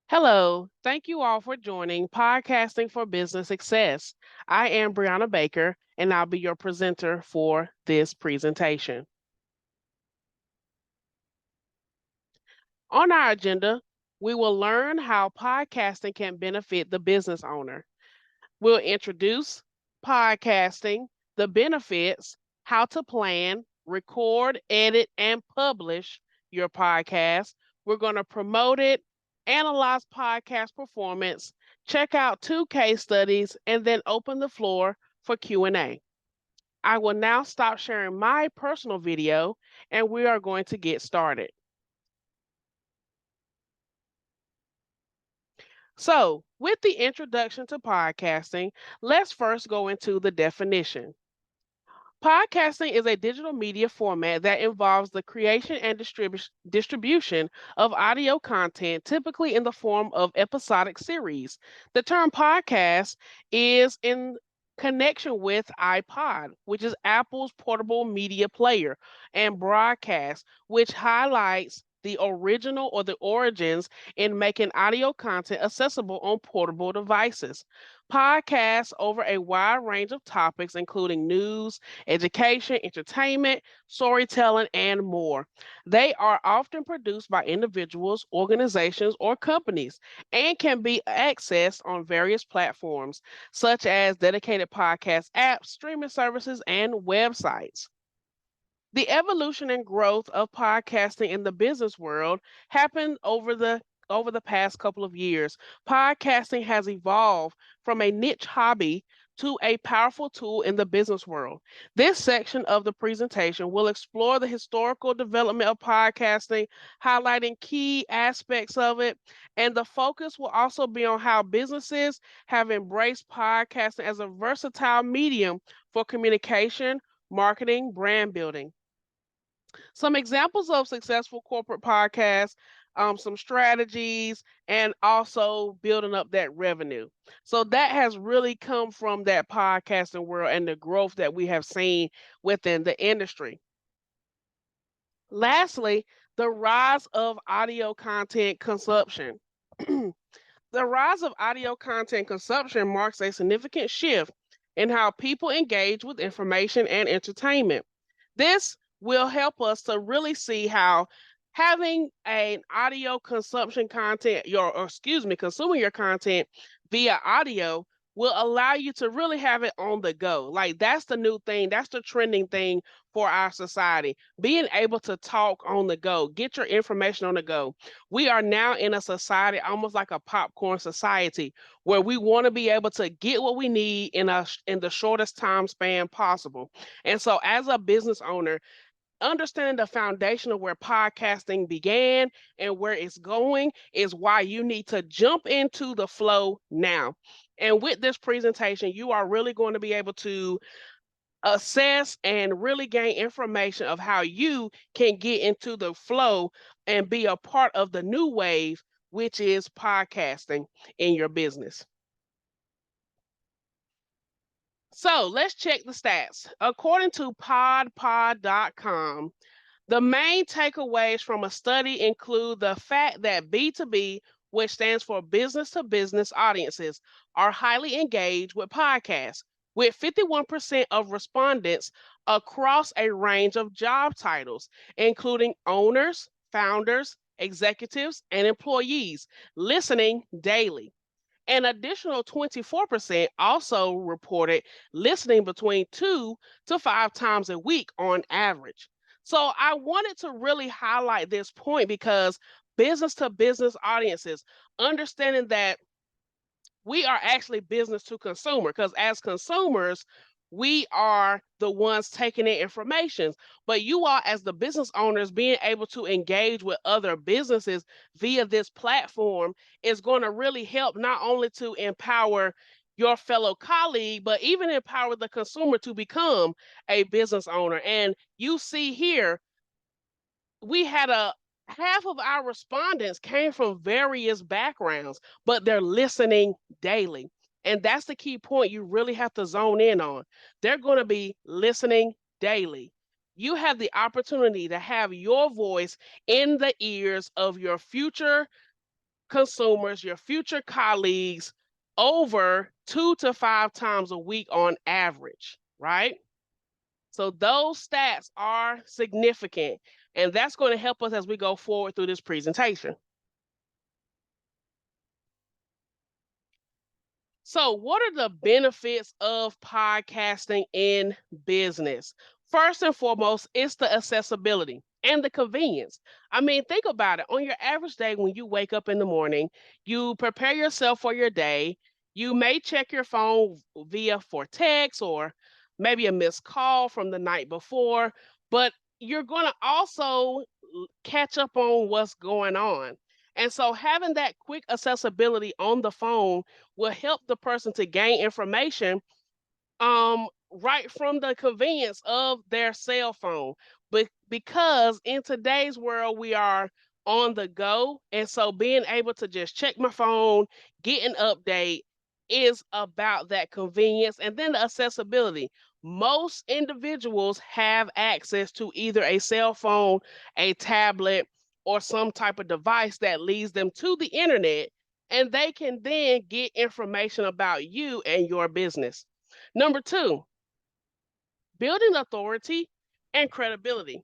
Hello, thank you all for joining Podcasting for Business Success. I am Brianna Baker, and I'll be your presenter for this presentation. On our agenda, we will learn how podcasting can benefit the business owner. We'll introduce podcasting, the benefits, how to plan, record, edit, and publish your podcast. We're going to promote it, analyze podcast performance, check out two case studies, and then open the floor for Q&A. I will now stop sharing my personal video and we are going to get started. So, with the introduction to podcasting, let's first go into the definition. Podcasting is a digital media format that involves the creation and distribution of audio content, typically in the form of episodic series. The term podcast is in connection with iPod, which is Apple's portable media player, and broadcast, which highlights the original or the origins in making audio content accessible on portable devices. Podcasts over a wide range of topics, including news, education, entertainment, storytelling, and more. They are often produced by individuals, organizations, or companies and can be accessed on various platforms, such as dedicated podcast apps, streaming services, and websites. The evolution and growth of podcasting in the business world happened over the past couple of years. Podcasting has evolved from a niche hobby to a powerful tool in the business world. This section of the presentation will explore the historical development of podcasting, highlighting key aspects of it, and the focus will also be on how businesses have embraced podcasting as a versatile medium for communication, marketing, brand building. Some examples of successful corporate podcasts, some strategies, and also building up that revenue. So that has really come from that podcasting world and the growth that we have seen within the industry. Lastly, the rise of audio content consumption. The rise of audio content consumption marks a significant shift in how people engage with information and entertainment. This will help us to really see how having an audio consumption content, consuming your content via audio will allow you to really have it on the go. Like that's the new thing, that's the trending thing for our society. Being able to talk on the go, get your information on the go. We are now in a society almost like a popcorn society where we want to be able to get what we need in the shortest time span possible. And so as a business owner, understanding the foundation of where podcasting began and where it's going is why you need to jump into the flow now. And with this presentation, you are really going to be able to assess and really gain information of how you can get into the flow and be a part of the new wave, which is podcasting in your business. So let's check the stats. According to podpod.com, the main takeaways from a study include the fact that B2B, which stands for business to business audiences, are highly engaged with podcasts, with 51% of respondents across a range of job titles, including owners, founders, executives, and employees, listening daily. An additional 24% also reported listening between 2 to 5 times a week on average. So I wanted to really highlight this point because business to business audiences, understanding that we are actually business to consumer, because as consumers, we are the ones taking in information. But you all, as the business owners, being able to engage with other businesses via this platform is going to really help not only to empower your fellow colleague, but even empower the consumer to become a business owner. And you see here, we had a half of our respondents came from various backgrounds, but they're listening daily. And that's the key point you really have to zone in on. They're going to be listening daily. You have the opportunity to have your voice in the ears of your future consumers, your future colleagues, over 2 to 5 times a week on average, right? So those stats are significant, and that's going to help us as we go forward through this presentation. So, what are the benefits of podcasting in business? First and foremost, it's the accessibility and the convenience. I mean, think about it. On your average day, when you wake up in the morning, you prepare yourself for your day. You may check your phone via for text or maybe a missed call from the night before, but you're going to also catch up on what's going on. And so, having that quick accessibility on the phone will help the person to gain information right from the convenience of their cell phone. But because in today's world we are on the go, and so being able to just check my phone, get an update is about that convenience, and then the accessibility. Most individuals have access to either a cell phone, a tablet, or some type of device that leads them to the internet, and they can then get information about you and your business. Number two, building authority and credibility.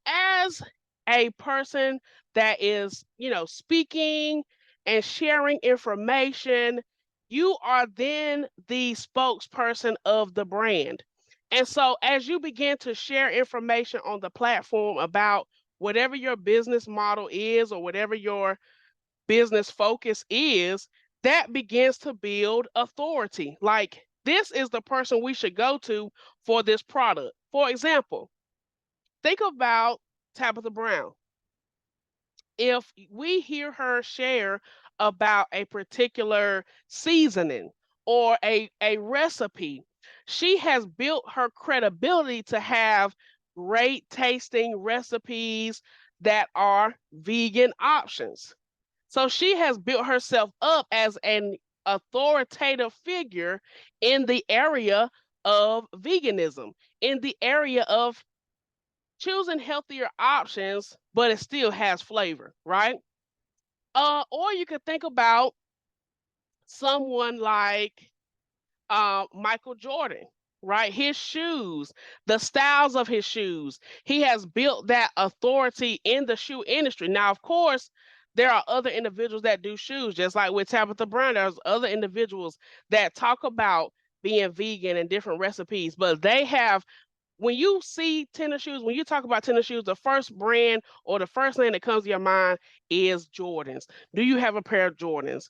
As a person that is, speaking and sharing information, you are then the spokesperson of the brand. And so, as you begin to share information on the platform about whatever your business model is or whatever your business focus is, that begins to build authority. Like, this is the person we should go to for this product. For example, think about Tabitha Brown. If we hear her share about a particular seasoning or a recipe, she has built her credibility to have great tasting recipes that are vegan options. So she has built herself up as an authoritative figure in the area of veganism, in the area of choosing healthier options, but it still has flavor, right? Or you could think about someone like Michael Jordan, right? His shoes, the styles of his shoes. He has built that authority in the shoe industry. Now, of course, there are other individuals that do shoes, just like with Tabitha Brown. There's other individuals that talk about being vegan and different recipes, but they have when you see tennis shoes, when you talk about tennis shoes, the first brand or the first thing that comes to your mind is Jordans. Do you have a pair of Jordans?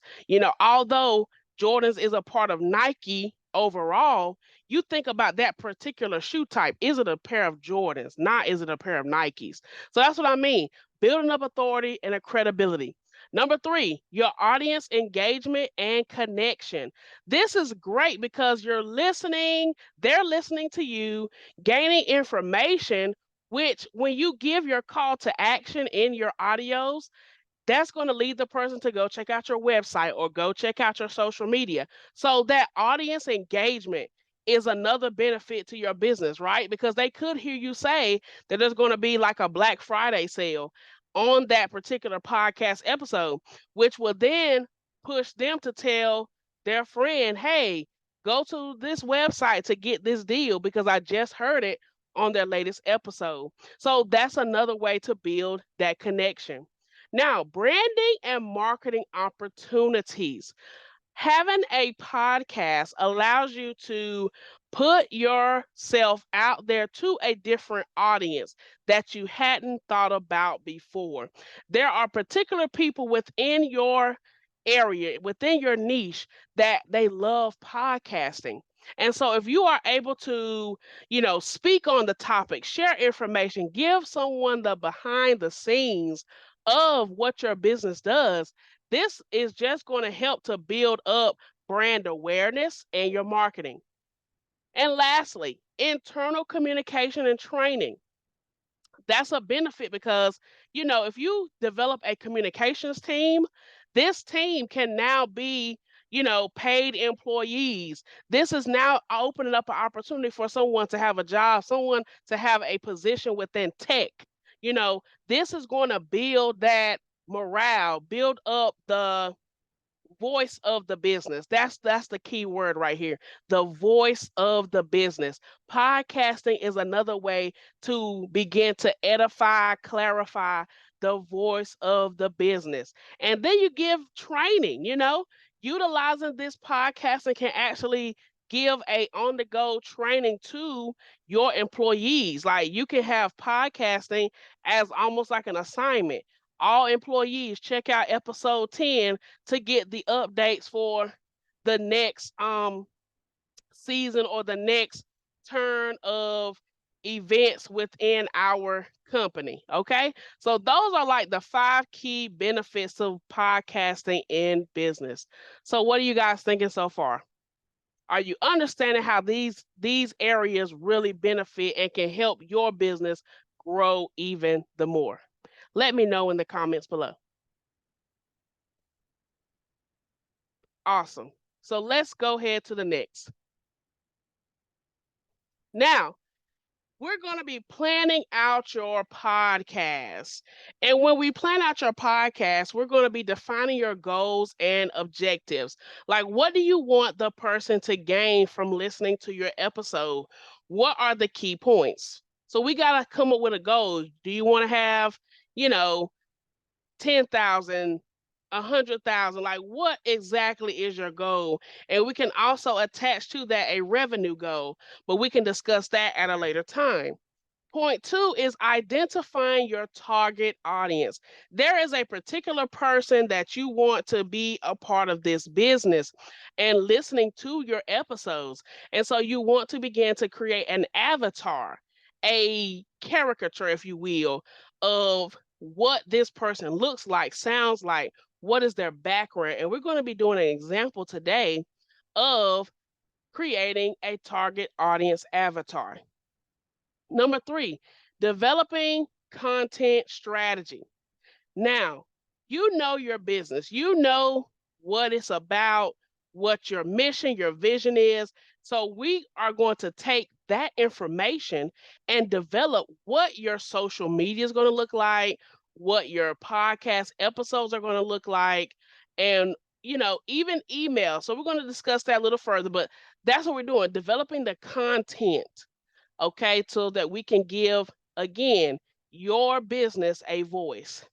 Although Jordans is a part of Nike overall, you think about that particular shoe type. Is it a pair of Jordans? Not is it a pair of Nikes? So that's what I mean. Building up authority and a credibility. Number three, your audience engagement and connection. This is great because you're listening, they're listening to you, gaining information, which when you give your call to action in your audios, that's going to lead the person to go check out your website or go check out your social media. So that audience engagement is another benefit to your business, right? Because they could hear you say that there's going to be like a Black Friday sale on that particular podcast episode, which will then push them to tell their friend, hey, go to this website to get this deal because I just heard it on their latest episode. So that's another way to build that connection. Now, branding and marketing opportunities. Having a podcast allows you to put yourself out there to a different audience that you hadn't thought about before. There are particular people within your area, within your niche, that they love podcasting. And so if you are able to, speak on the topic, share information, give someone the behind the scenes of what your business does, this is just going to help to build up brand awareness and your marketing. And lastly, internal communication and training. That's a benefit because, if you develop a communications team, this team can now be, paid employees. This is now opening up an opportunity for someone to have a job, someone to have a position within tech. This is going to build that morale, build up the voice of the business. That's the key word right here. The voice of the business. Podcasting is another way to begin to edify, clarify the voice of the business. And then you give training, utilizing this podcasting can actually give a on the go training to your employees. Like you can have podcasting as almost like an assignment. All employees check out episode 10 to get the updates for the next season or the next turn of events within our company. Okay. So those are like the 5 key benefits of podcasting in business. So what are you guys thinking so far? Are you understanding how these areas really benefit and can help your business grow even the more? Let me know in the comments below. Awesome. So let's go ahead to the next. Now, we're going to be planning out your podcast. And when we plan out your podcast, we're going to be defining your goals and objectives. Like, what do you want the person to gain from listening to your episode? What are the key points? So, we got to come up with a goal. Do you want to have, you know, 10,000, 100,000? Like, what exactly is your goal? And we can also attach to that a revenue goal, but we can discuss that at a later time. Point 2 is identifying your target audience. There is a particular person that you want to be a part of this business and listening to your episodes. And so you want to begin to create an avatar, a caricature, if you will, of what this person looks like, sounds like, what is their background. And we're going to be doing an example today of creating a target audience avatar. Number 3, developing content strategy. Now, you know your business, you know what it's about, what your mission, your vision is. So, we are going to take that information and develop what your social media is going to look like, what your podcast episodes are going to look like, and even email. So, we're going to discuss that a little further, but that's what we're doing, developing the content, okay, so that we can give, again, your business a voice.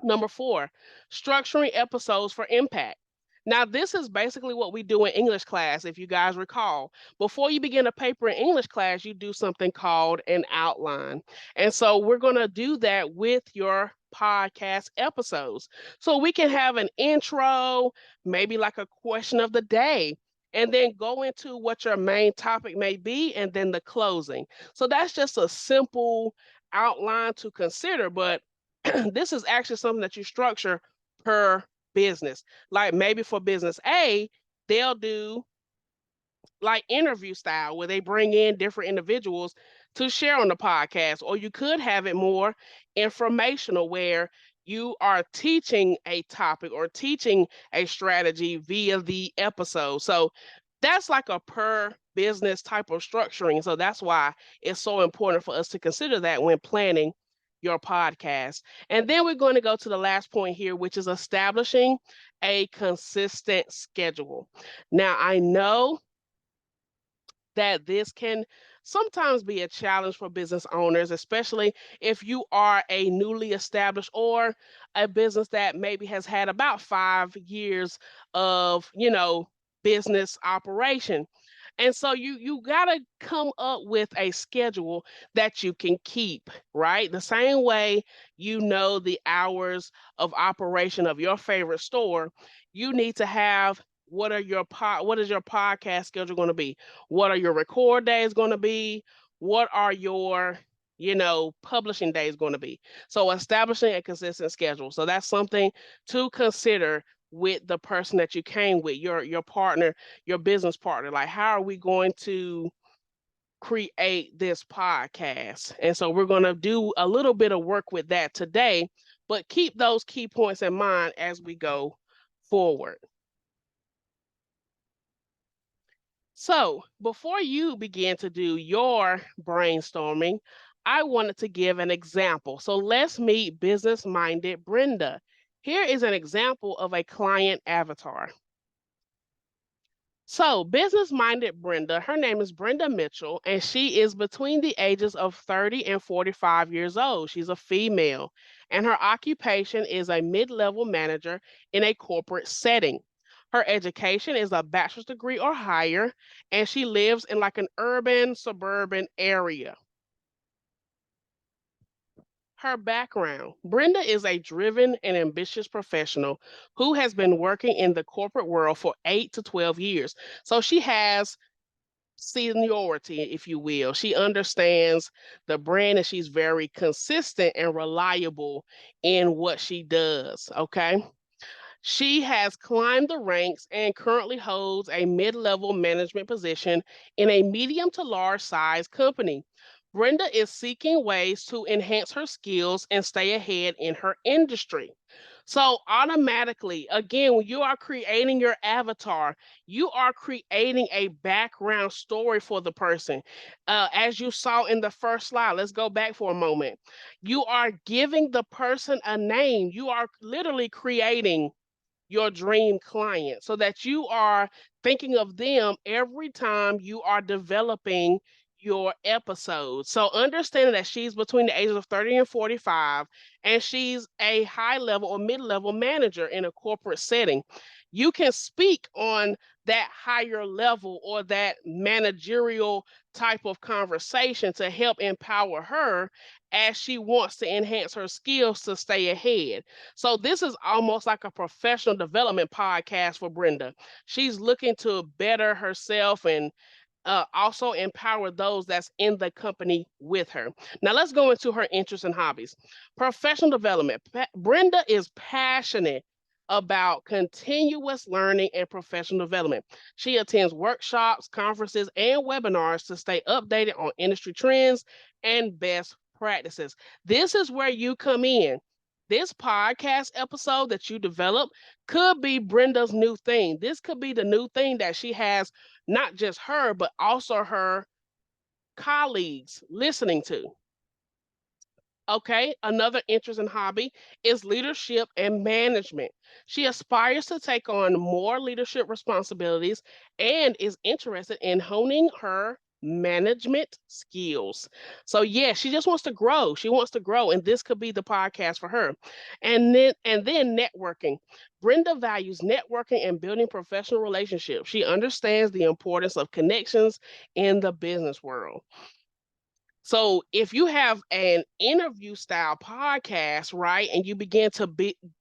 Number 4, structuring episodes for impact. Now, this is basically what we do in English class, if you guys recall. Before you begin a paper in English class, you do something called an outline. And so we're going to do that with your podcast episodes. So we can have an intro, maybe like a question of the day, and then go into what your main topic may be, and then the closing. So that's just a simple outline to consider, but this is actually something that you structure per business. Like maybe for business A, they'll do like interview style where they bring in different individuals to share on the podcast, or you could have it more informational where you are teaching a topic or teaching a strategy via the episode. So that's like a per business type of structuring. So that's why it's so important for us to consider that when planning your podcast. And then we're going to go to the last point here, which is establishing a consistent schedule. Now, I know that this can sometimes be a challenge for business owners, especially if you are a newly established or a business that maybe has had about 5 years of, business operation. And so you got to come up with a schedule that you can keep, right? The same way you know the hours of operation of your favorite store, you need to have what is your podcast schedule going to be? What are your record days going to be? What are your publishing days going to be? So establishing a consistent schedule. So that's something to consider with the person that you came with, your partner, your business partner. Like, how are we going to create this podcast? And so we're going to do a little bit of work with that today, but keep those key points in mind as we go forward. So before you begin to do your brainstorming, I wanted to give an example. So let's meet business-minded Brenda. Here is an example of a client avatar. So, business-minded Brenda, her name is Brenda Mitchell, and she is between the ages of 30 and 45 years old. She's a female, and her occupation is a mid-level manager in a corporate setting. Her education is a bachelor's degree or higher, and she lives in like an urban suburban area. Her background: Brenda is a driven and ambitious professional who has been working in the corporate world for 8 to 12 years. So she has seniority, if you will. She understands the brand and she's very consistent and reliable in what she does. Okay. She has climbed the ranks and currently holds a mid level management position in a medium to large size company. Brenda is seeking ways to enhance her skills and stay ahead in her industry. So, automatically, again, when you are creating your avatar, you are creating a background story for the person. As you saw in the first slide, let's go back for a moment. You are giving the person a name, you are literally creating your dream client so that you are thinking of them every time you are developing your episodes. So understanding that she's between the ages of 30 and 45 and she's a high level or mid-level manager in a corporate setting. You can speak on that higher level or that managerial type of conversation to help empower her as she wants to enhance her skills to stay ahead. So this is almost like a professional development podcast for Brenda. She's looking to better herself and also empower those that's in the company with her. Now let's go into her interests and hobbies. Professional development. Brenda is passionate about continuous learning and professional development. She attends workshops, conferences, and webinars to stay updated on industry trends and best practices. This is where you come in. This podcast episode that you develop could be Brenda's new thing. This could be the new thing that she has not just her, but also her colleagues listening to. Okay, another interest and hobby is leadership and management. She aspires to take on more leadership responsibilities and is interested in honing her management skills. So yeah, she just wants to grow. She wants to grow and this could be the podcast for her. And then networking. Brenda values networking and building professional relationships. She understands the importance of connections in the business world. So if you have an interview style podcast, right, and you begin to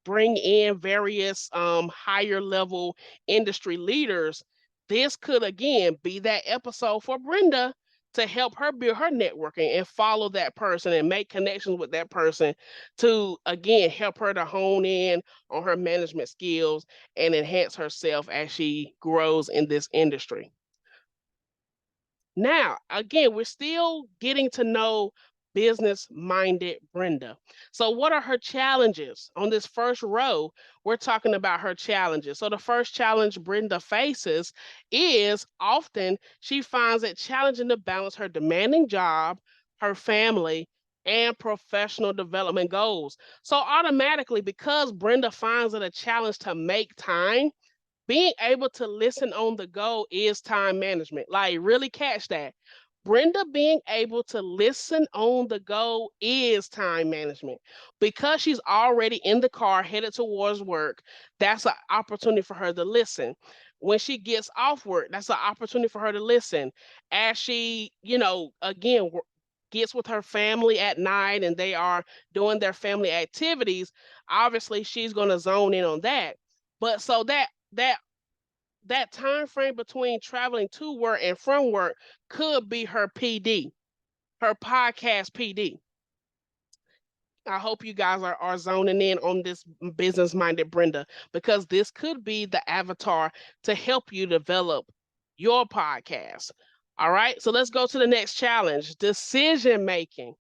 bring in various higher level industry leaders, this could again be that episode for Brenda to help her build her networking and follow that person and make connections with that person to again help her to hone in on her management skills and enhance herself as she grows in this industry. Now, again, we're still getting to know business-minded Brenda. So, what are her challenges? On this first row, we're talking about her challenges. So, the first challenge Brenda faces is often she finds it challenging to balance her demanding job, her family, and professional development goals. So, automatically, because Brenda finds it a challenge to make time, being able to listen on the go is time management. Like, really catch that. Brenda being able to listen on the go is time management because she's already in the car headed towards work. That's an opportunity for her to listen. When she gets off work, that's an opportunity for her to listen. As she, again, gets with her family at night and they are doing their family activities, obviously she's going to zone in on that. But so that that time frame between traveling to work and from work could be her PD, her podcast PD. I hope you guys are zoning in on this business minded Brenda because this could be the avatar to help you develop your podcast. All right, so let's go to the next challenge: decision making.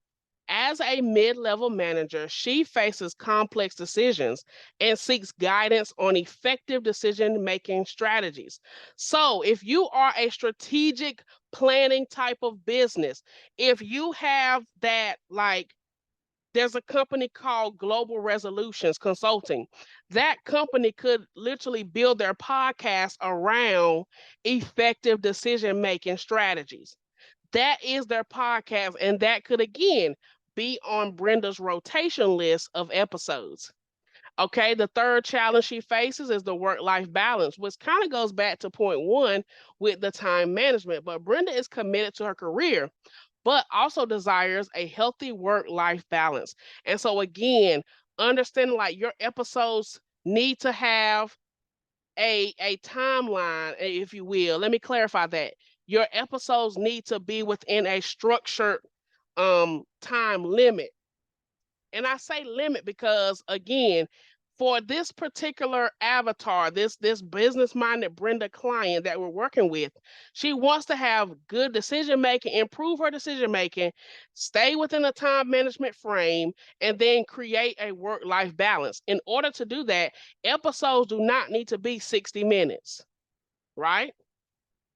As a mid-level manager, she faces complex decisions and seeks guidance on effective decision-making strategies. So, if you are a strategic planning type of business, if you have that, like, there's a company called Global Resolutions Consulting. That company could literally build their podcast around effective decision making strategies. That is their podcast, and that could again be on Brenda's rotation list of episodes. Okay, the third challenge she faces is the work life balance, which kind of goes back to point one with the time management. But Brenda is committed to her career, but also desires a healthy work life balance. And so, again, understanding like your episodes need to have a timeline, if you will. Let me clarify that. Your episodes need to be within a structured time limit. And I say limit because again, for this particular avatar, this business-minded Brenda client that we're working with, she wants to have good decision making, improve her decision making, stay within a time management frame, and then create a work-life balance. In order to do that, episodes do not need to be 60 minutes, right?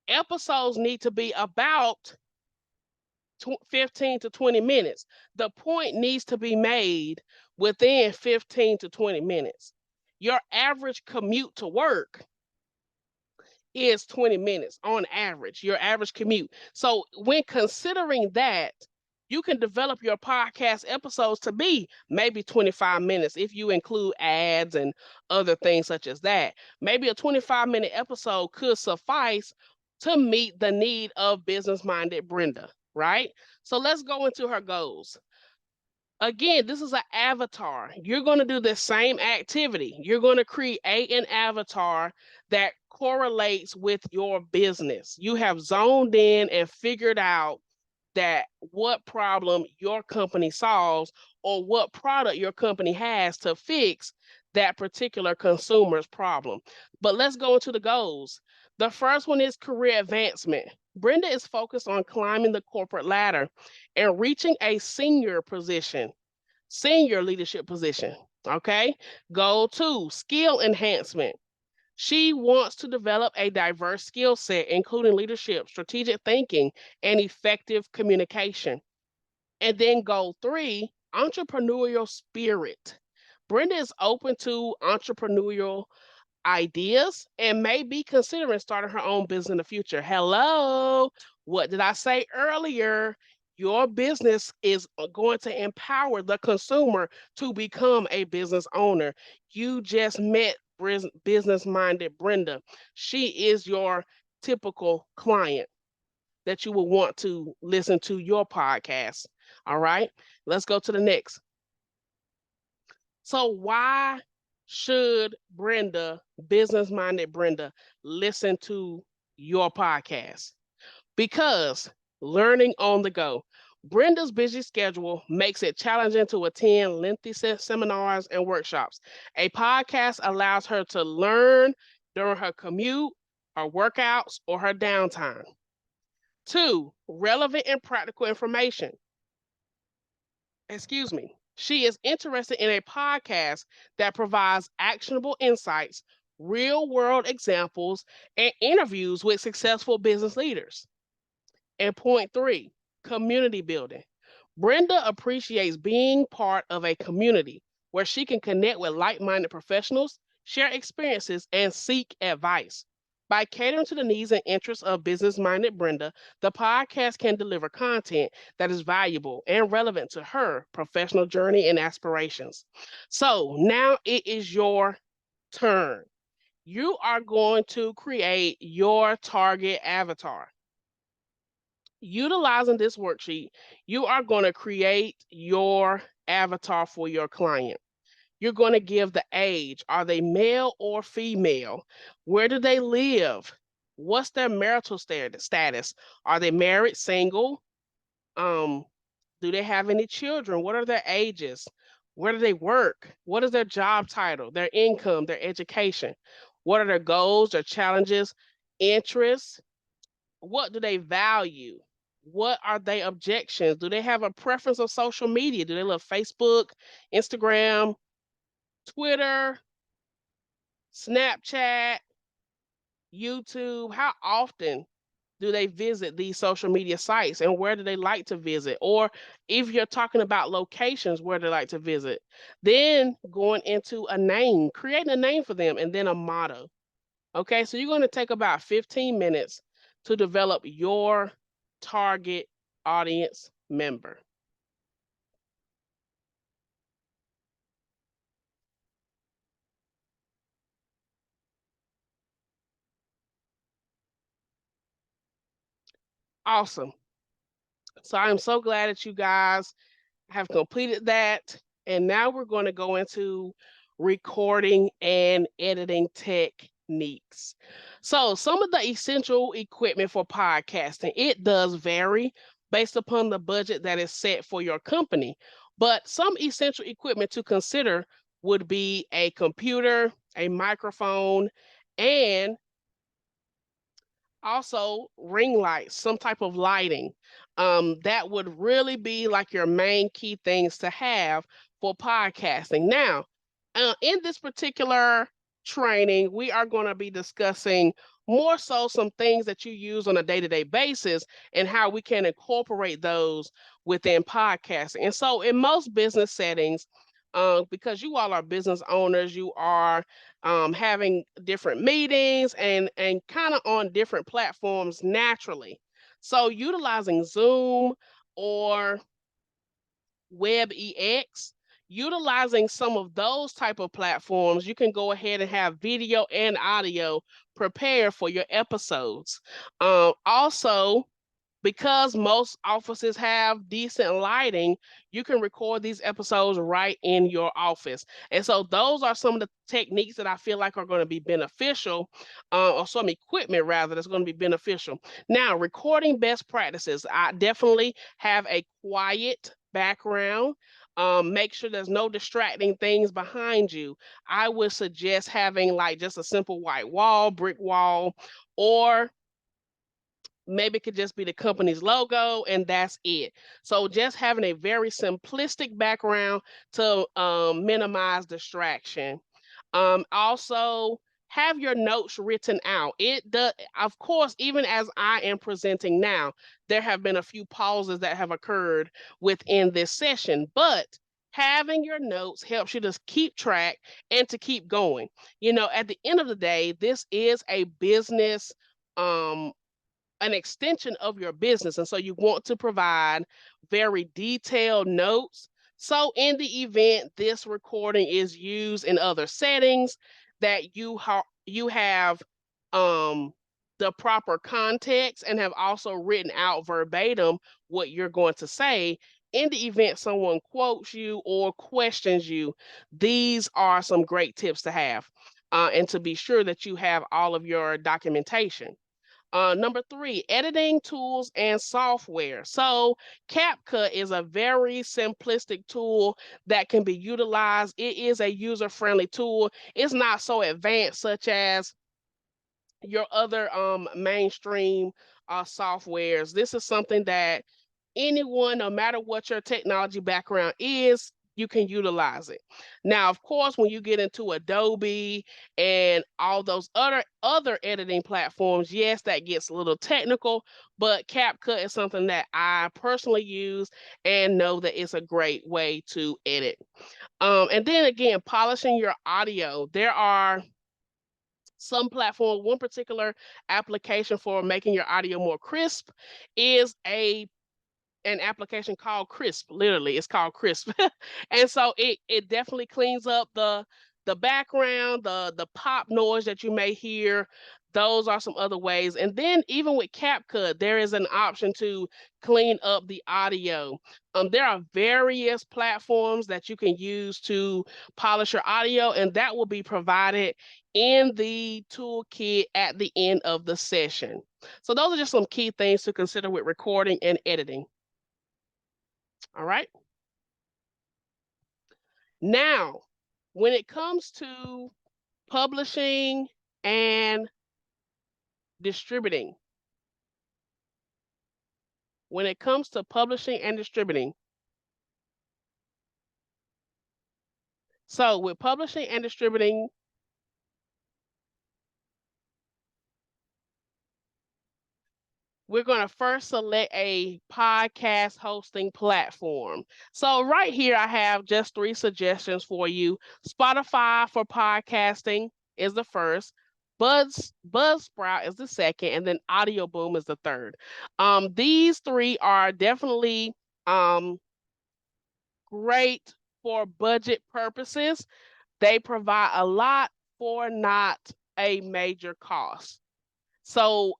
Episodes need to be about 15 to 20 minutes. The point needs to be made within 15 to 20 minutes. Your average commute to work is 20 minutes on average, your average commute. So, when considering that, you can develop your podcast episodes to be maybe 25 minutes if you include ads and other things such as that. Maybe a 25-minute episode could suffice to meet the need of business minded Brenda, right? So let's go into her goals. Again, this is an avatar. You're going to do the same activity. You're going to create an avatar that correlates with your business. You have zoned in and figured out that what problem your company solves or what product your company has to fix that particular consumer's problem. But let's go into the goals. The first one is career advancement. Brenda is focused on climbing the corporate ladder and reaching a senior leadership position. Okay. Goal two, skill enhancement. She wants to develop a diverse skill set, including leadership, strategic thinking, and effective communication. And then goal three, entrepreneurial spirit. Brenda is open to entrepreneurial ideas and may be considering starting her own business in the future. Hello, what did I say earlier? Your business is going to empower the consumer to become a business owner. You just met business minded Brenda. She is your typical client that you will want to listen to your podcast. All right, let's go to the next. So, why should Brenda, business minded Brenda, listen to your podcast? Because learning on the go. Brenda's busy schedule makes it challenging to attend lengthy seminars and workshops. A podcast allows her to learn during her commute, her workouts, or her downtime. Two, relevant and practical information. Excuse me. She is interested in a podcast that provides actionable insights, real world examples, and interviews with successful business leaders. And point three, community building. Brenda appreciates being part of a community where she can connect with like minded professionals, share experiences, and seek advice. By catering to the needs and interests of business minded Brenda, the podcast can deliver content that is valuable and relevant to her professional journey and aspirations. So now it is your turn. You are going to create your target avatar. Utilizing this worksheet, you are going to create your avatar for your client. You're going to give the age. Are they male or female? Where do they live? What's their marital status? Are they married, single? Do they have any children? What are their ages? Where do they work? What is their job title, their income, their education? What are their goals, their challenges, interests? What do they value? What are their objections? Do they have a preference of social media? Do they love Facebook, Instagram, Twitter, Snapchat, YouTube? How often do they visit these social media sites, and where do they like to visit? Or if you're talking about locations, where they like to visit. Then going into a name, creating a name for them, and then a motto. Okay, so you're going to take about 15 minutes to develop your target audience member. Awesome. So I'm so glad that you guys have completed that. And now we're going to go into recording and editing techniques. So some of the essential equipment for podcasting, it does vary based upon the budget that is set for your company. But some essential equipment to consider would be a computer, a microphone, and also ring lights, some type of lighting. That would really be like your main key things to have for podcasting. Now, in this particular training, we are going to be discussing more so some things that you use on a day-to-day basis and how we can incorporate those within podcasting. And so in most business settings, because you all are business owners, you are having different meetings and kind of on different platforms naturally. So utilizing Zoom or WebEx, utilizing some of those type of platforms, you can go ahead and have video and audio prepared for your episodes. Also, because most offices have decent lighting, you can record these episodes right in your office. And so those are some of the techniques that I feel like are going to be beneficial, or some equipment rather that's going to be beneficial. Now, recording best practices. I definitely have a quiet background. Make sure there's no distracting things behind you. I would suggest having like just a simple white wall, brick wall, or maybe it could just be the company's logo and that's it. So just having a very simplistic background to minimize distraction. Also, have your notes written out. It does, of course, even as I am presenting now, there have been a few pauses that have occurred within this session, but having your notes helps you to keep track and to keep going. You know, at the end of the day, this is a business, um an extension of your business. And so you want to provide very detailed notes. So in the event this recording is used in other settings, that you have um, the proper context and have also written out verbatim what you're going to say. In the event someone quotes you or questions you, these are some great tips to have, and to be sure that you have all of your documentation. Number three, editing tools and software. So CapCut is a very simplistic tool that can be utilized. It is a user-friendly tool. It's not so advanced such as your other mainstream softwares. This is something that anyone, no matter what your technology background is, you can utilize it. Now, of course, when you get into Adobe and all those other editing platforms, yes, that gets a little technical, but CapCut is something that I personally use and know that it's a great way to edit. And then again, polishing your audio. There are some platform, one particular application for making your audio more crisp is an application called Crisp. Literally, it's called Crisp. And so it definitely cleans up the background, the pop noise that you may hear. Those are some other ways. And then even with CapCut, there is an option to clean up the audio. There are various platforms that you can use to polish your audio, and that will be provided in the toolkit at the end of the session. So those are just some key things to consider with recording and editing. All right. Now, when it comes to publishing and distributing, when it comes to publishing and distributing. So with publishing and distributing, we're going to first select a podcast hosting platform. So right here, I have just 3 suggestions for you. Spotify for podcasting is the first. Buzzsprout is the second, and then Audio Boom is the third. These 3 are definitely great for budget purposes. They provide a lot for not a major cost. So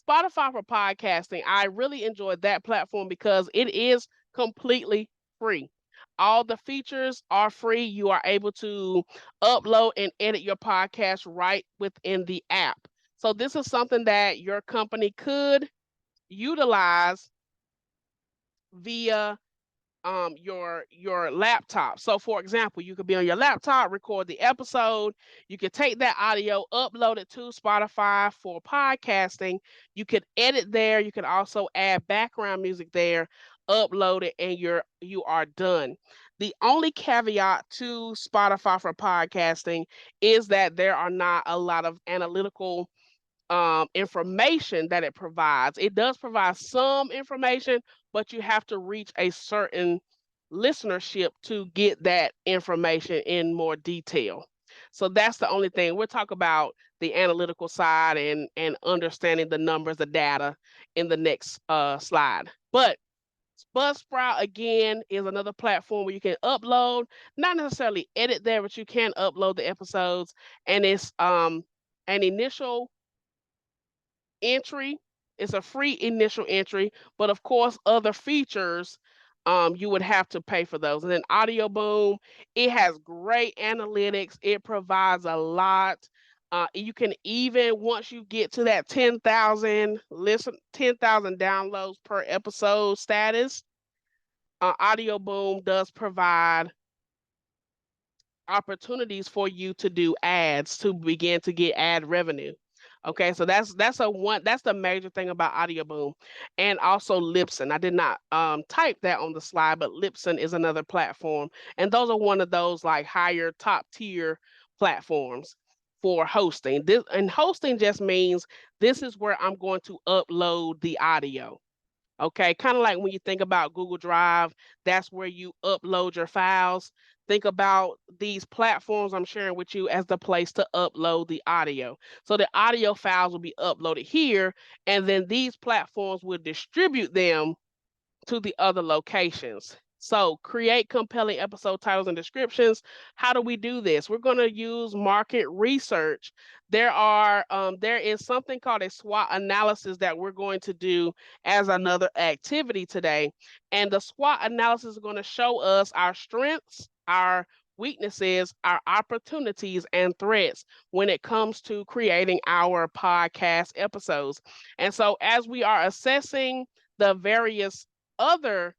Spotify for podcasting, I really enjoyed that platform because it is completely free. All the features are free. You are able to upload and edit your podcast right within the app. So this is something that your company could utilize via your laptop. So for example, you could be on your laptop, record the episode, you could take that audio, upload it to Spotify for podcasting, you could edit there, you can also add background music there, upload it, and you are done. The only caveat to Spotify for podcasting is that there are not a lot of analytical information that it provides. It does provide some information, but you have to reach a certain listenership to get that information in more detail. So that's the only thing. We'll talk about the analytical side and understanding the numbers, the data in the next slide. But Buzzsprout again is another platform where you can upload, not necessarily edit there, but you can upload the episodes, and it's an initial entry. It's a free initial entry, but of course, other features, you would have to pay for those. And then Audio Boom, it has great analytics. It provides a lot. You can even, once you get to that 10,000 downloads per episode status, Audio Boom does provide opportunities for you to do ads to begin to get ad revenue. Okay, so that's the major thing about Audio Boom, and also Libsyn. I did not type that on the slide, but Libsyn is another platform, and those are one of those like higher top tier platforms for hosting. And hosting just means this is where I'm going to upload the audio. Okay, kind of like when you think about Google Drive, that's where you upload your files. Think about these platforms I'm sharing with you as the place to upload the audio. So the audio files will be uploaded here, and then these platforms will distribute them to the other locations. So create compelling episode titles and descriptions. How do we do this? We're going to use market research. There is something called a SWOT analysis that we're going to do as another activity today. And the SWOT analysis is going to show us our strengths, our weaknesses, our opportunities, and threats when it comes to creating our podcast episodes. And so as we are assessing the various other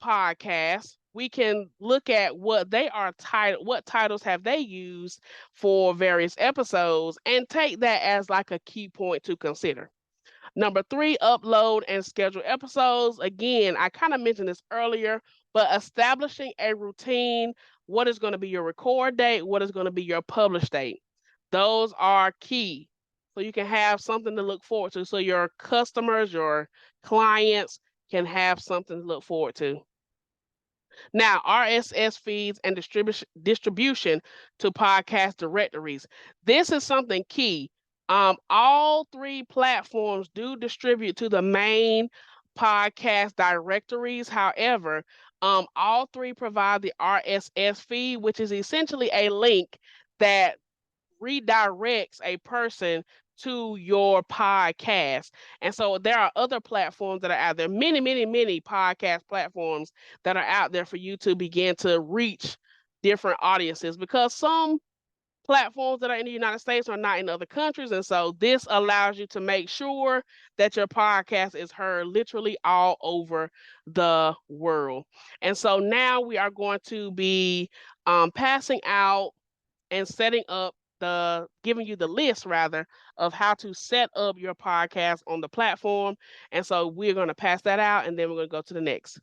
podcasts, we can look at what they are titled, what titles have they used for various episodes, and take that as like a key point to consider. Number 3, upload and schedule episodes. Again, I kind of mentioned this earlier, but establishing a routine, what is going to be your record date, what is going to be your publish date. Those are key. So you can have something to look forward to. So your customers, your clients can have something to look forward to. Now, RSS feeds and distribution to podcast directories. This is something key. All 3 platforms do distribute to the main podcast directories. However, all 3 provide the RSS feed, which is essentially a link that redirects a person to your podcast. And so there are other platforms that are out there, many, many, many podcast platforms that are out there for you to begin to reach different audiences, because some platforms that are in the United States are not in other countries. And so this allows you to make sure that your podcast is heard literally all over the world. And so now we are going to be passing out and setting up giving you the list rather of how to set up your podcast on the platform. And so we're going to pass that out and then we're going to go to the next.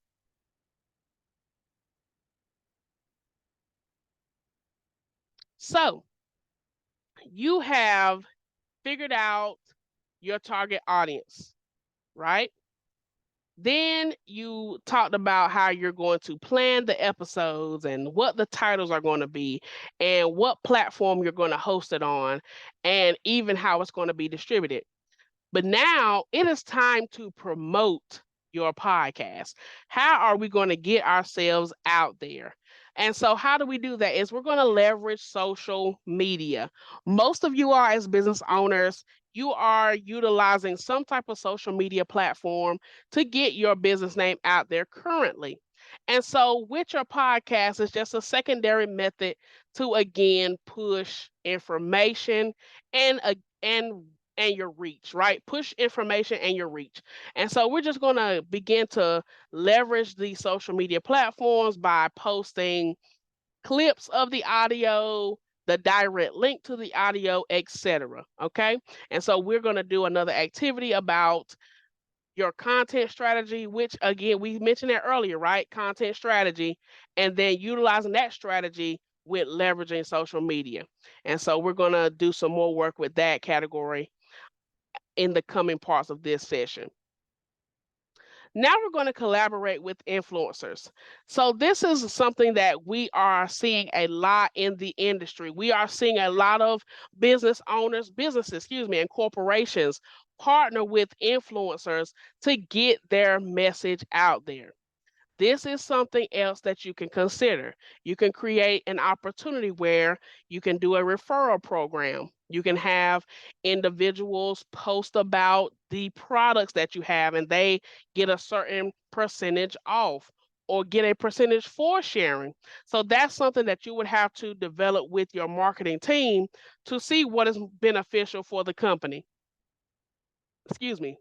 So you have figured out your target audience, right? Then you talked about how you're going to plan the episodes and what the titles are going to be and what platform you're going to host it on and even how it's going to be distributed. But now it is time to promote your podcast. How are we going to get ourselves out there? And so, how do we do that? Is we're going to leverage social media. Most of you are, as business owners, you are utilizing some type of social media platform to get your business name out there currently. And so, with your podcast, it's just a secondary method to again push information and and and your reach, right? Push information and your reach. And so we're just going to begin to leverage these social media platforms by posting clips of the audio, the direct link to the audio, etc. Okay? And so we're going to do another activity about your content strategy, which again, we mentioned that earlier, right? Content strategy, and then utilizing that strategy with leveraging social media. And so we're going to do some more work with that category in the coming parts of this session. Now we're going to collaborate with influencers. So this is something that we are seeing a lot in the industry. We are seeing a lot of businesses, and corporations partner with influencers to get their message out there. This is something else that you can consider. You can create an opportunity where you can do a referral program. You can have individuals post about the products that you have and they get a certain percentage off or get a percentage for sharing. So that's something that you would have to develop with your marketing team to see what is beneficial for the company.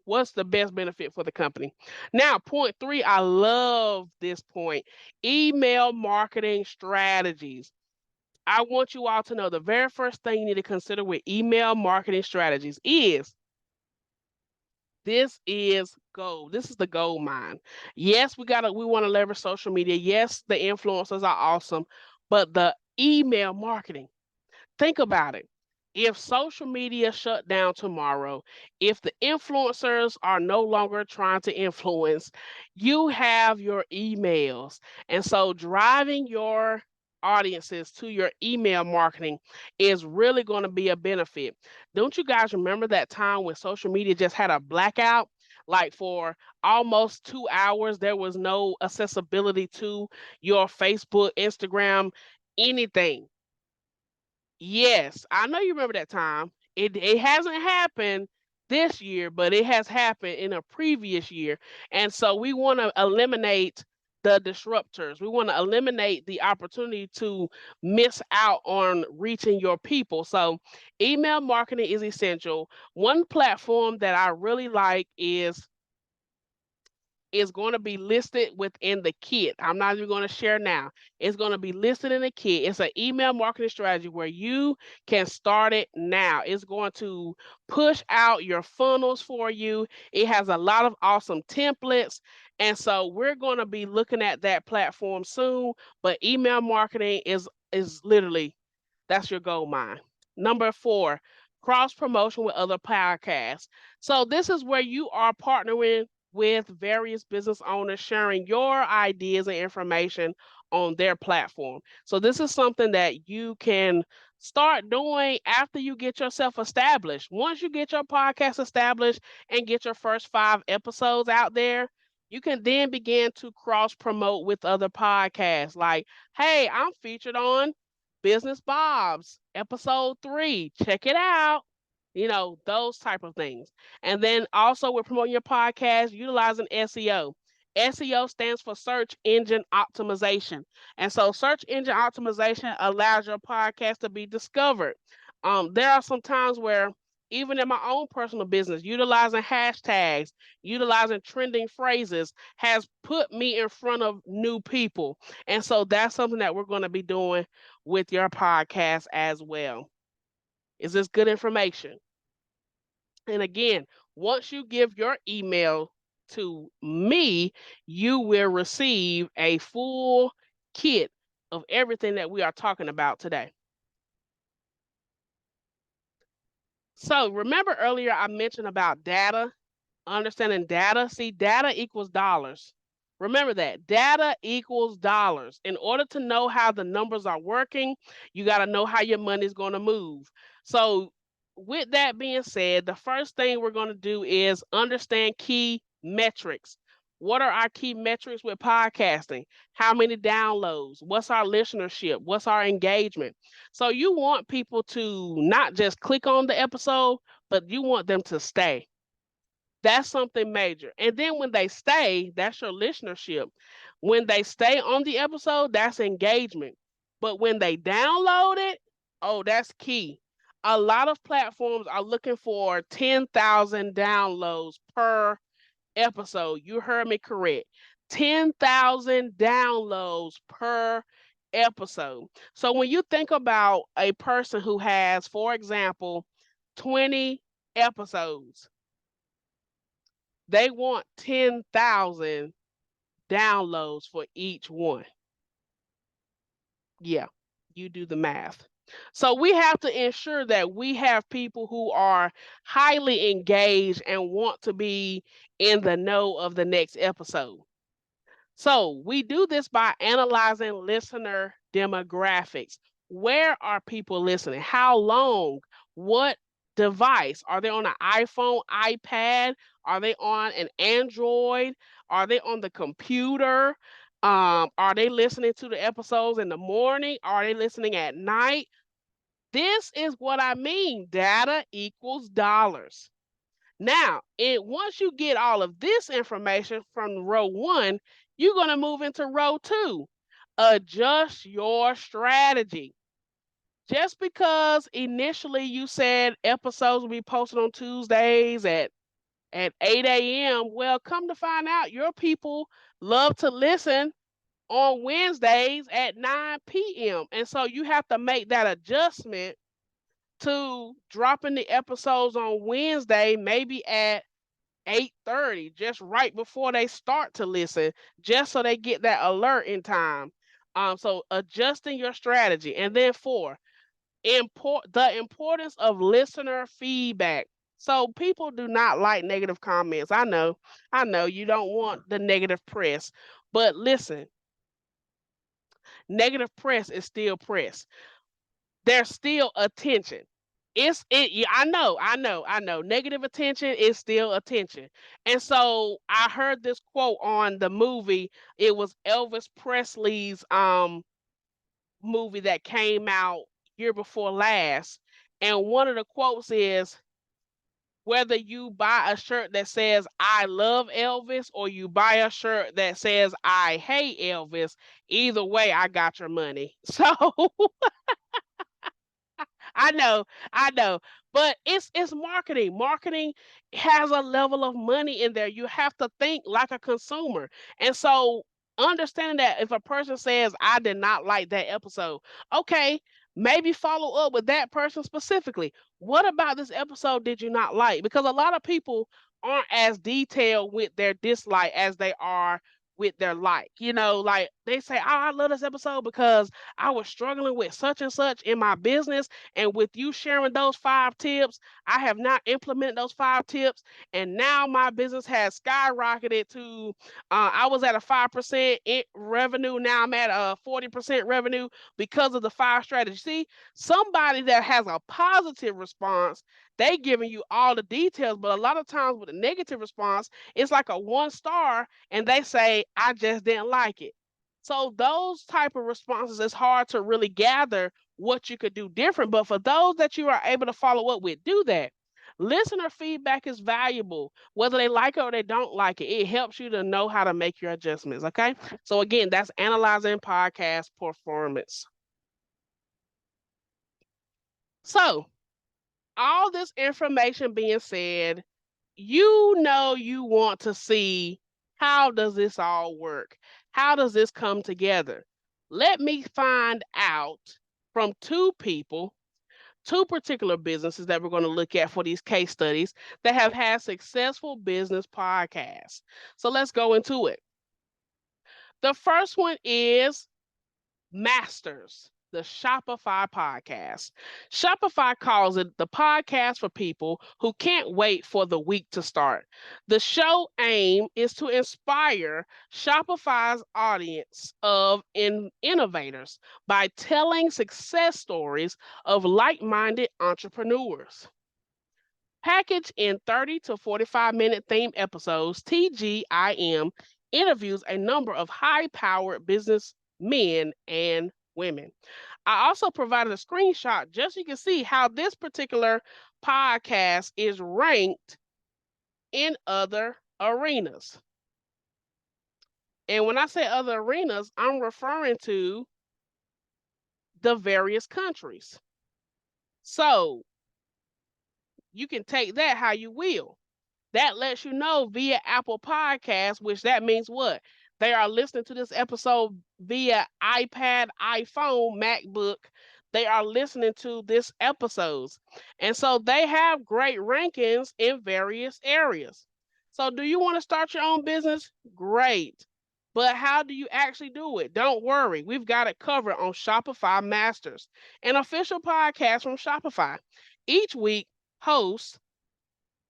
What's the best benefit for the company? Now, point 3, I love this point. Email marketing strategies. I want you all to know the very first thing you need to consider with email marketing strategies is this is gold. This is the gold mine. Yes, we want to leverage social media. Yes, the influencers are awesome, but the email marketing, think about it. If social media shut down tomorrow, if the influencers are no longer trying to influence, you have your emails. And so driving your audiences to your email marketing is really going to be a benefit. Don't you guys remember that time when social media just had a blackout? Like for almost 2 hours, there was no accessibility to your Facebook, Instagram, anything. Yes, I know you remember that time. It hasn't happened this year, but it has happened in a previous year. And so we want to eliminate the disruptors. We want to eliminate the opportunity to miss out on reaching your people. So email marketing is essential. One platform that I really like is going to be listed within the kit. I'm not even going to share now. It's going to be listed in the kit. It's an email marketing strategy where you can start it now. It's going to push out your funnels for you. It has a lot of awesome templates. And so we're going to be looking at that platform soon, but email marketing is literally that's your gold mine. Number 4, cross promotion with other podcasts. So this is where you are partnering with various business owners, sharing your ideas and information on their platform. So this is something that you can start doing after you get yourself established. Once you get your podcast established and get your first 5 episodes out there, you can then begin to cross promote with other podcasts like, hey, I'm featured on Business Bob's episode 3. Check it out. Those type of things. And then also with promoting your podcast, utilizing SEO. SEO stands for search engine optimization. And so search engine optimization allows your podcast to be discovered. There are some times where even in my own personal business, utilizing hashtags, utilizing trending phrases has put me in front of new people. And so that's something that we're going to be doing with your podcast as well. Is this good information? And again, once you give your email to me, you will receive a full kit of everything that we are talking about today. So remember earlier I mentioned about data, understanding data. See, data equals dollars. Remember that data equals dollars. In order to know how the numbers are working, you got to know how your money is going to move. So with that being said, the first thing we're going to do is understand key metrics. What are our key metrics with podcasting? How many downloads? What's our listenership? What's our engagement? So you want people to not just click on the episode, but you want them to stay. That's something major. And then when they stay, that's your listenership. When they stay on the episode, that's engagement. But when they download it, oh, that's key. A lot of platforms are looking for 10,000 downloads per episode. You heard me correct. 10,000 downloads per episode. So when you think about a person who has, for example, 20 episodes, they want 10,000 downloads for each one. Yeah, you do the math. So we have to ensure that we have people who are highly engaged and want to be in the know of the next episode. So we do this by analyzing listener demographics. Where are people listening? How long? What device? Are they on an iPhone, iPad? Are they on an Android? Are they on the computer? Are they listening to the episodes in the morning? Are they listening at night? This is what I mean. Data equals dollars. Now, once you get all of this information from row 1, you're going to move into row 2. Adjust your strategy. Just because initially you said episodes will be posted on Tuesdays at 8 a.m., well, come to find out, your people love to listen on Wednesdays at 9 p.m. And so you have to make that adjustment to dropping the episodes on Wednesday, maybe at 8:30, just right before they start to listen, just so they get that alert in time. So adjusting your strategy. And then 4, the importance of listener feedback. So people do not like negative comments. I know you don't want the negative press, but listen, negative press is still press. There's still attention. Yeah, I know. Negative attention is still attention. And so I heard this quote on the movie. It was Elvis Presley's movie that came out year before last. And one of the quotes is, whether you buy a shirt that says I love Elvis or you buy a shirt that says I hate Elvis, either way I got your money. So I know, I know. But it's marketing. Marketing has a level of money in there. You have to think like a consumer. And so understanding that if a person says, I did not like that episode, okay, maybe follow up with that person specifically. What about this episode did you not like? Because a lot of people aren't as detailed with their dislike as they are with their like. Like they say, oh, I love this episode because I was struggling with such and such in my business. And with you sharing those 5 tips, I have not implemented those 5 tips. And now my business has skyrocketed to, I was at a 5% revenue. Now I'm at a 40% revenue because of the 5 strategies. See, somebody that has a positive response, they giving you all the details. But a lot of times with a negative response, it's like a 1 star and they say, I just didn't like it. So those type of responses, it's hard to really gather what you could do different. But for those that you are able to follow up with, do that. Listener feedback is valuable, whether they like it or they don't like it. It helps you to know how to make your adjustments. Okay. So again, that's analyzing podcast performance. So all this information being said, you want to see, how does this all work? How does this come together? Let me find out from 2 people two particular businesses that we're going to look at for these case studies that have had successful business podcasts. So let's go into it. The first one is Masters, the Shopify podcast. Shopify calls it the podcast for people who can't wait for the week to start. The show aim is to inspire Shopify's audience of innovators by telling success stories of like-minded entrepreneurs. Packaged in 30 to 45-minute theme episodes, TGIM interviews a number of high-powered business men and women. I also provided a screenshot just so you can see how this particular podcast is ranked in other arenas. And when I say other arenas, I'm referring to the various countries. So you can take that how you will. That lets you know via Apple Podcasts, which that means what? They are listening to this episode via iPad, iPhone, MacBook. They are listening to this episodes. And so they have great rankings in various areas. So do you want to start your own business? Great. But how do you actually do it? Don't worry. We've got it covered on Shopify Masters, an official podcast from Shopify. Each week, hosts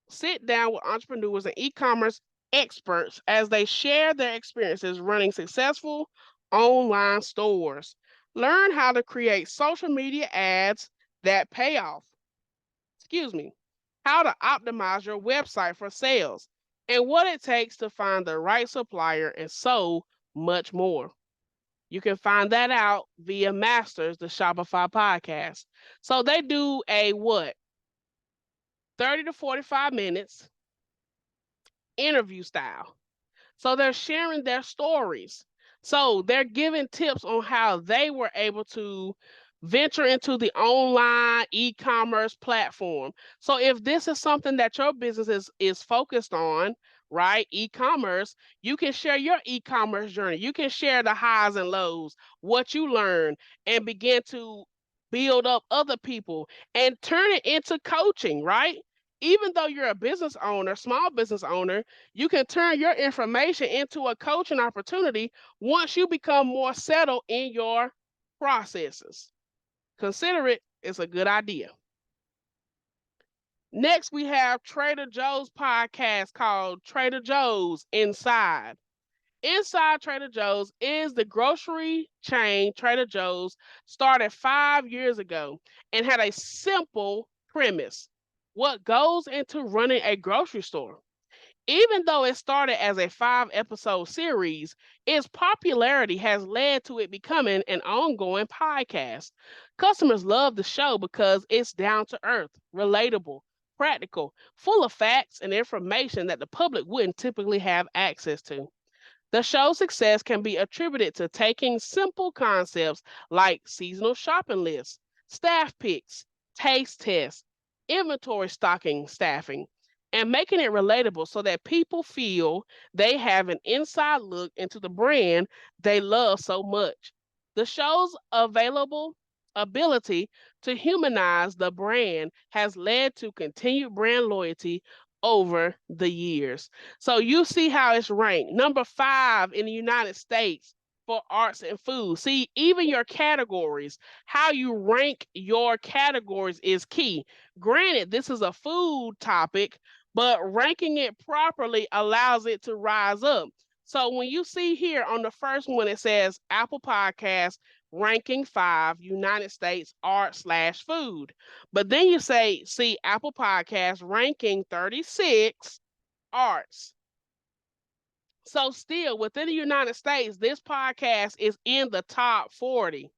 sit down with entrepreneurs and e-commerce experts as they share their experiences running successful online stores. Learn how to create social media ads that pay off. How to optimize your website for sales and what it takes to find the right supplier and so much more. You can find that out via Masters, the Shopify podcast. So they do a what? 30 to 45 minutes interview style. So they're sharing their stories. So they're giving tips on how they were able to venture into the online e-commerce platform. So if this is something that your business is focused on, right? E-commerce, you can share your e-commerce journey. You can share the highs and lows, what you learned, and begin to build up other people and turn it into coaching, right? Even though you're a business owner, small business owner, you can turn your information into a coaching opportunity once you become more settled in your processes. Consider it, it's a good idea. Next, we have Trader Joe's podcast called Trader Joe's Inside. Inside Trader Joe's is the grocery chain Trader Joe's started 5 years ago and had a simple premise: what goes into running a grocery store. Even though it started as a 5-episode series, its popularity has led to it becoming an ongoing podcast. Customers love the show because it's down to earth, relatable, practical, full of facts and information that the public wouldn't typically have access to. The show's success can be attributed to taking simple concepts like seasonal shopping lists, staff picks, taste tests, inventory stocking, staffing, and making it relatable so that people feel they have an inside look into the brand they love so much. The show's available ability to humanize the brand has led to continued brand loyalty over the years. So you see how it's ranked number 5 in the United States for arts and food. See, even your categories, how you rank your categories is key. Granted, this is a food topic, but ranking it properly allows it to rise up. So when you see here on the first one, it says Apple Podcast ranking 5, United States art/food. But then you see Apple Podcast ranking 36, arts. So still within the United States, this podcast is in the top 40.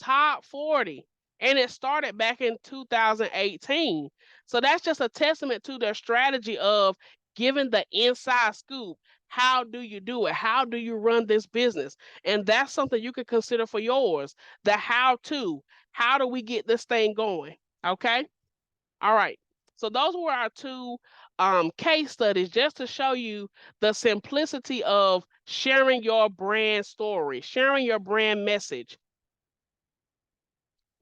Top 40. And it started back in 2018. So that's just a testament to their strategy of giving the inside scoop. How do you do it? How do you run this business? And that's something you could consider for yours. The how to. How do we get this thing going? Okay. All right. So those were our two case studies just to show you the simplicity of sharing your brand story, sharing your brand message.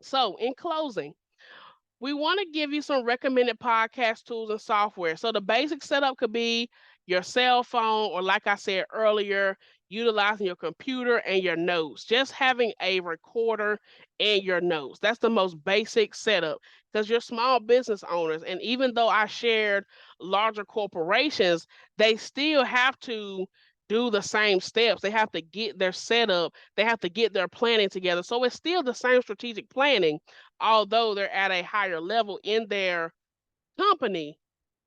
So in closing, We want to give you some recommended podcast tools and software. So the basic setup could be your cell phone, or like I said earlier, utilizing your computer and your notes. Just having a recorder and your notes. That's the most basic setup because you're small business owners. And even though I shared larger corporations, they still have to do the same steps. They have to get their setup, they have to get their planning together. So it's still the same strategic planning, although they're at a higher level in their company,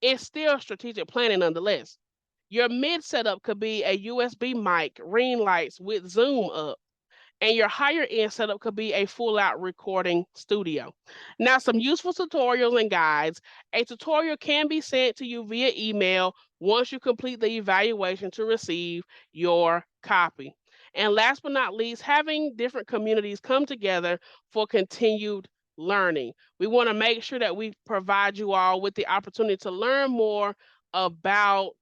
it's still strategic planning nonetheless. Your mid setup could be a USB mic, ring lights with Zoom up, and your higher end setup could be a full out recording studio. Now, some useful tutorials and guides. A tutorial can be sent to you via email once you complete the evaluation to receive your copy. And last but not least, having different communities come together for continued learning. We want to make sure that we provide you all with the opportunity to learn more about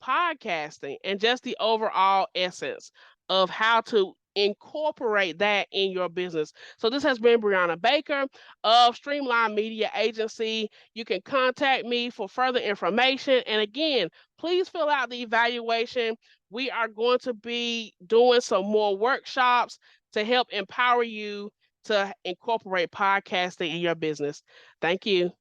podcasting and just the overall essence of how to incorporate that in your business. So this has been Brianna Baker of Streamline Media Agency. You can contact me for further information. And again, please fill out the evaluation. We are going to be doing some more workshops to help empower you to incorporate podcasting in your business. Thank you.